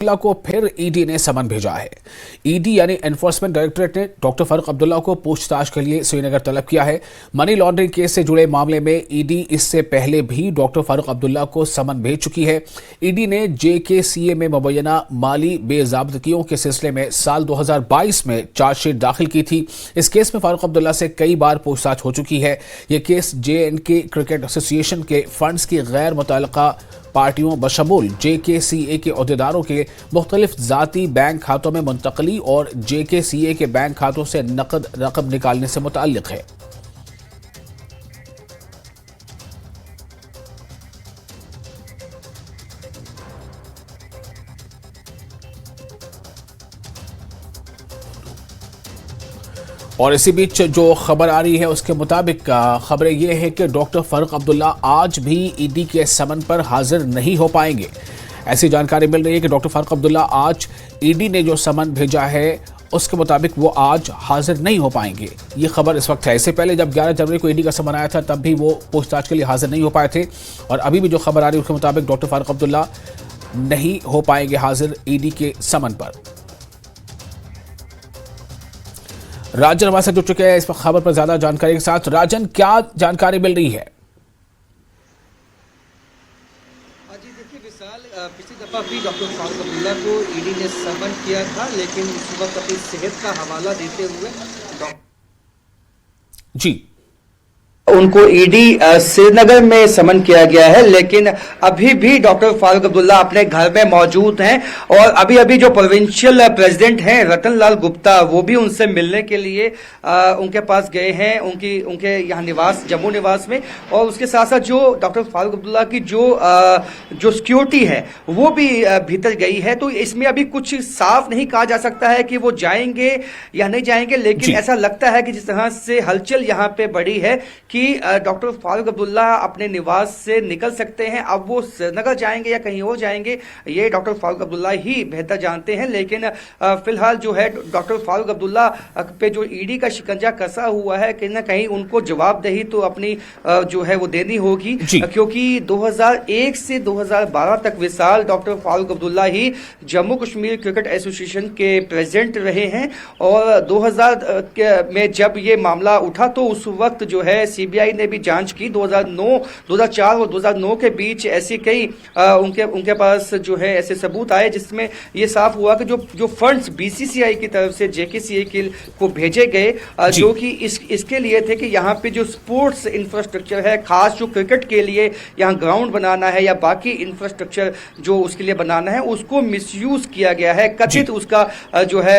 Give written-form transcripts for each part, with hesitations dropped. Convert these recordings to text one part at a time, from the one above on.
अब्दुल्ला को फिर ईडी ने समन भेजा है। ईडी यानी एनफोर्समेंट डायरेक्टरेट ने डॉक्टर फारूक अब्दुल्ला को पूछताछ के लिए श्रीनगर तलब किया है। मनी लॉन्ड्रिंग केस से जुड़े मामले में ईडी इससे पहले भी डॉक्टर फारूक अब्दुल्ला को समन भेज चुकी है। ईडी ने जेकेसीए में मुबैना माली बेज़ाब्तगियों के सिलसिले में साल 2022 में चार्जशीट दाखिल की थी। इस केस में फारूक अब्दुल्ला से कई बार पूछताछ हो चुकी है। यह केस JNK क्रिकेट एसोसिएशन के फंड्स की गैर मुतल्लका पार्टियों बशमूल जेकेसीए के अहदेदारों के मुख्तलिफ ज़ाती बैंक खातों में मुंतकली और जेकेसीए के बैंक खातों से नकद रकम निकालने से मुताल्लिक है। और इसी बीच जो खबर आ रही है उसके मुताबिक खबरें ये है कि डॉक्टर फारूक अब्दुल्ला आज भी ईडी के समन पर हाजिर नहीं हो पाएंगे। ऐसी जानकारी मिल रही है कि डॉक्टर फारूक अब्दुल्ला आज ईडी ने जो समन भेजा है उसके मुताबिक वो आज हाजिर नहीं हो पाएंगे। ये खबर इस वक्त है। इससे पहले जब 11 जनवरी को ईडी का समन आया था तब भी वो पूछताछ के लिए हाजिर नहीं हो पाए थे और अभी भी जो खबर आ रही है उसके मुताबिक डॉक्टर फारूक अब्दुल्ला नहीं हो पाएंगे हाजिर ईडी के समन पर। राजन हमारे साथ जुड़ चुके हैं इस खबर पर ज्यादा जानकारी के साथ। राजन, क्या जानकारी मिल रही है? जी देखिए विशाल, पिछली दफा भी डॉक्टर फारूक अब्दुल्ला को ईडी ने समन किया था, लेकिन इस वक्त अपनी सेहत का हवाला देते हुए जी उनको ईडी श्रीनगर में समन किया गया है। लेकिन अभी भी डॉक्टर फारूक अब्दुल्ला अपने घर में मौजूद हैं और अभी अभी जो प्रोविंशियल प्रेसिडेंट हैं रतन लाल गुप्ता, वो भी उनसे मिलने के लिए उनके पास गए हैं, उनके यहाँ निवास जम्मू निवास में। और उसके साथ साथ जो डॉक्टर फारूक अब्दुल्ला की जो सिक्योरिटी है वो भी भीतर गई है। तो इसमें अभी कुछ साफ नहीं कहा जा सकता है कि वो जाएंगे या नहीं जाएंगे, लेकिन ऐसा लगता है कि जिस तरह से हलचल यहाँ पे बढ़ी है कि डॉक्टर फारूक अब्दुल्ला अपने निवास से निकल सकते हैं। अब वो श्रीनगर जाएंगे या कहीं और जाएंगे ये डॉक्टर फारूक अब्दुल्ला ही बेहतर जानते हैं। लेकिन फिलहाल जो है डॉक्टर फारूक अब्दुल्ला पे जो ईडी का शिकंजा कसा हुआ है, कहीं ना कहीं उनको जवाबदेही तो अपनी जो है वो देनी होगी, क्योंकि 2001 से 2012 तक विशाल डॉक्टर फारूक अब्दुल्ला ही जम्मू कश्मीर क्रिकेट एसोसिएशन के प्रेसिडेंट रहे हैं। और 2000 में जब ये मामला उठा तो उस वक्त जो है सीबीआई ने भी जांच की। 2004 और 2009 के बीच ऐसी कई उनके पास जो है ऐसे सबूत आए जिसमें यह साफ हुआ कि जो फंड्स बीसीसीआई की तरफ से जेकेसीए को भेजे गए, जो कि इसके लिए थे कि यहाँ पे जो स्पोर्ट्स इंफ्रास्ट्रक्चर है, खास जो क्रिकेट के लिए यहाँ ग्राउंड बनाना है या बाकी इंफ्रास्ट्रक्चर जो उसके लिए बनाना है, उसको मिसयूज किया गया है कथित। उसका जो है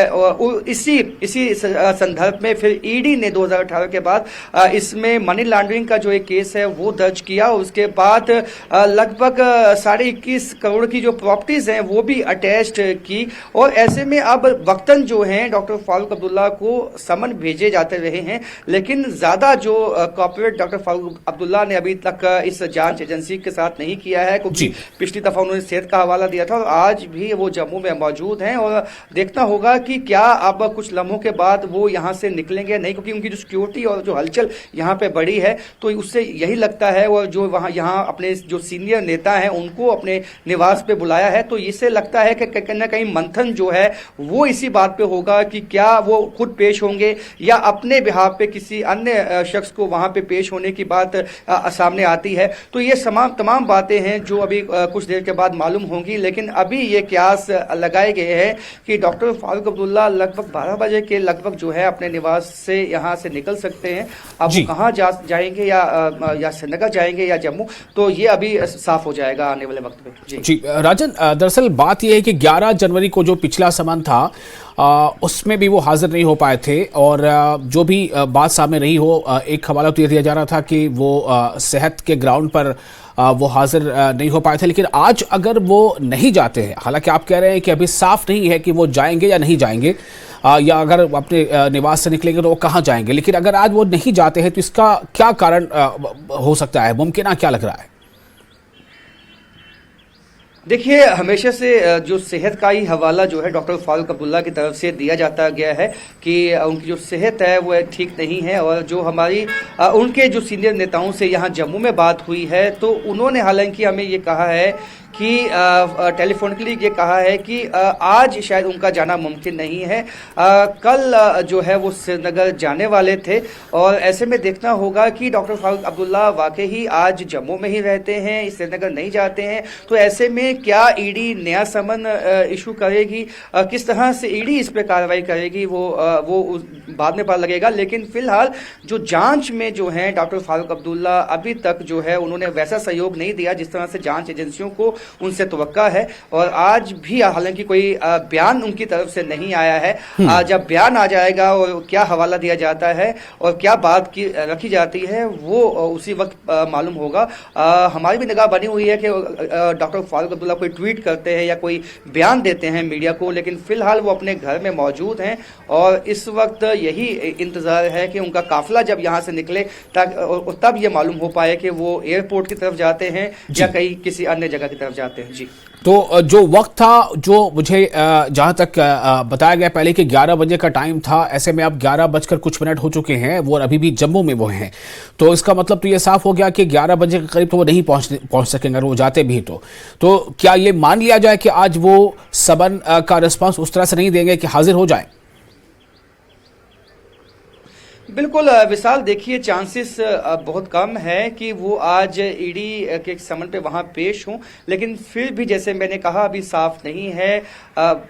इसी संदर्भ में फिर ईडी ने 2018 के बाद इसमें मनी लॉन्ड्रिंग का जो एक केस है वो दर्ज किया। उसके बाद लगभग 21.5 करोड़ की जो प्रॉपर्टीज हैं वो भी अटैच्ड की। और ऐसे में अब वक्तन जो हैं डॉक्टर फारूक अब्दुल्ला को समन भेजे जाते रहे हैं, लेकिन ज्यादा जो कॉर्पोरेट डॉक्टर फारूक अब्दुल्ला ने अभी तक इस जांच एजेंसी के साथ नहीं किया है, क्योंकि पिछली दफा उन्होंने सेहत का हवाला दिया था और आज भी वो जम्मू में मौजूद हैं। और देखना होगा कि क्या अब कुछ लम्हों के बाद वो यहाँ से निकलेंगे नहीं, क्योंकि उनकी जो सिक्योरिटी और जो हलचल यहाँ पे बड़ी है तो उससे यही लगता है। और जो यहाँ अपने जो सीनियर नेता हैं उनको अपने निवास पे बुलाया है, तो इससे लगता है कि कहीं ना कहीं मंथन जो है वो इसी बात पे होगा कि क्या वो खुद पेश होंगे या अपने बिहाफ पे किसी अन्य शख्स को वहां पे पेश होने की बात सामने आती है। तो ये तमाम बातें हैं जो अभी कुछ देर के बाद मालूम होंगी। लेकिन अभी ये कयास लगाए गए हैं कि डॉक्टर फारूक अब्दुल्ला लगभग 12 बजे के लगभग जो है अपने निवास से यहाँ से निकल सकते हैं। अब वो कहाँ जाएंगे या श्रीनगर जाएंगे या जम्मू, तो ये अभी साफ हो जाएगा आने वाले वक्त में। जी राजन, दरअसल बात यह है कि 11 जनवरी को जो पिछला समन था उसमें भी वो हाजिर नहीं हो पाए थे और जो भी बात सामने रही हो, एक हवाला तो ये दिया जा रहा था कि वो सेहत के ग्राउंड पर वो हाजिर नहीं हो पाए थे। लेकिन आज अगर वो नहीं जाते हैं, हालांकि आप कह रहे हैं कि अभी साफ नहीं है कि वो जाएंगे या नहीं जाएंगे, या अगर अपने निवास से निकलेंगे तो वो कहाँ जाएंगे, लेकिन अगर आज वो नहीं जाते हैं तो इसका क्या कारण हो सकता है, मुमकिन क्या लग रहा है? देखिए, हमेशा से जो सेहत का ही हवाला जो है डॉक्टर फारूक अब्दुल्ला की तरफ से दिया जाता गया है कि उनकी जो सेहत है वो ठीक नहीं है। और जो हमारी उनके जो सीनियर नेताओं से यहाँ जम्मू में बात हुई है तो उन्होंने हालांकि हमें ये कहा है कि टेलीफोनिकली ये कहा है कि आज शायद उनका जाना मुमकिन नहीं है। कल जो है वो श्रीनगर जाने वाले थे और ऐसे में देखना होगा कि डॉक्टर फारूक अब्दुल्ला वाकई ही आज जम्मू में ही रहते हैं, श्रीनगर नहीं जाते हैं। तो ऐसे में क्या ईडी नया समन इशू करेगी, किस तरह से ईडी इस पर कार्रवाई करेगी, वो बाद में पता लगेगा। लेकिन फिलहाल जो जांच में जो है डॉक्टर फारूक अब्दुल्ला अभी तक जो है उन्होंने वैसा सहयोग नहीं दिया जिस तरह से जांच एजेंसियों को उनसे तवक्का है। और आज भी हालांकि कोई बयान उनकी तरफ से नहीं आया है। जब बयान आ जाएगा और क्या हवाला दिया जाता है और क्या बात की रखी जाती है वो उसी वक्त मालूम होगा। हमारी भी निगाह बनी हुई है कि डॉक्टर फारूक अब्दुल्ला कोई ट्वीट करते हैं या कोई बयान देते हैं मीडिया को, लेकिन फिलहाल वो अपने घर में मौजूद हैं और इस वक्त यही इंतजार है कि उनका काफिला जब यहाँ से निकले तब ये मालूम हो पाए कि वो एयरपोर्ट की तरफ जाते हैं या कहीं किसी अन्य जगह की तरफ जाते हैं। जी, तो जो वक्त था, जो मुझे जहां तक बताया गया पहले कि 11 बजे का टाइम था, ऐसे में अब 11 हो चुके हैं वो और अभी भी जम्मू में वो हैं। तो इसका मतलब तो ये साफ हो गया कि 11 बजे के करीब तो वो नहीं पहुंच सकेंगे अगर वो जाते भी। तो क्या ये मान लिया जाए कि आज वो समन का रिस्पांस उस तरह से नहीं देंगे कि हाजिर हो जाए? बिल्कुल विशाल, देखिए चांसेस बहुत कम है कि वो आज ईडी के समन पे वहां पेश हों, लेकिन फिर भी जैसे मैंने कहा अभी साफ नहीं है।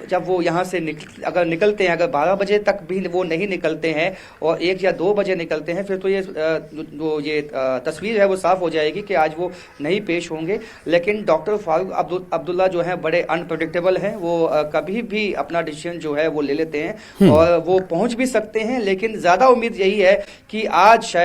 जब वो यहाँ से अगर निकलते हैं, अगर 12 बजे तक भी वो नहीं निकलते हैं और 1 या 2 बजे निकलते हैं, फिर तो ये तस्वीर है वो साफ हो जाएगी कि आज वो नहीं पेश होंगे। लेकिन डॉक्टर फारूक अब्दुल्ला जो है बड़े अनप्रडिक्टेबल हैं, वो कभी भी अपना डिसीजन जो है वो ले लेते हैं और वो पहुंच भी सकते हैं। लेकिन ज्यादा उम्मीद यही है कि आज शायद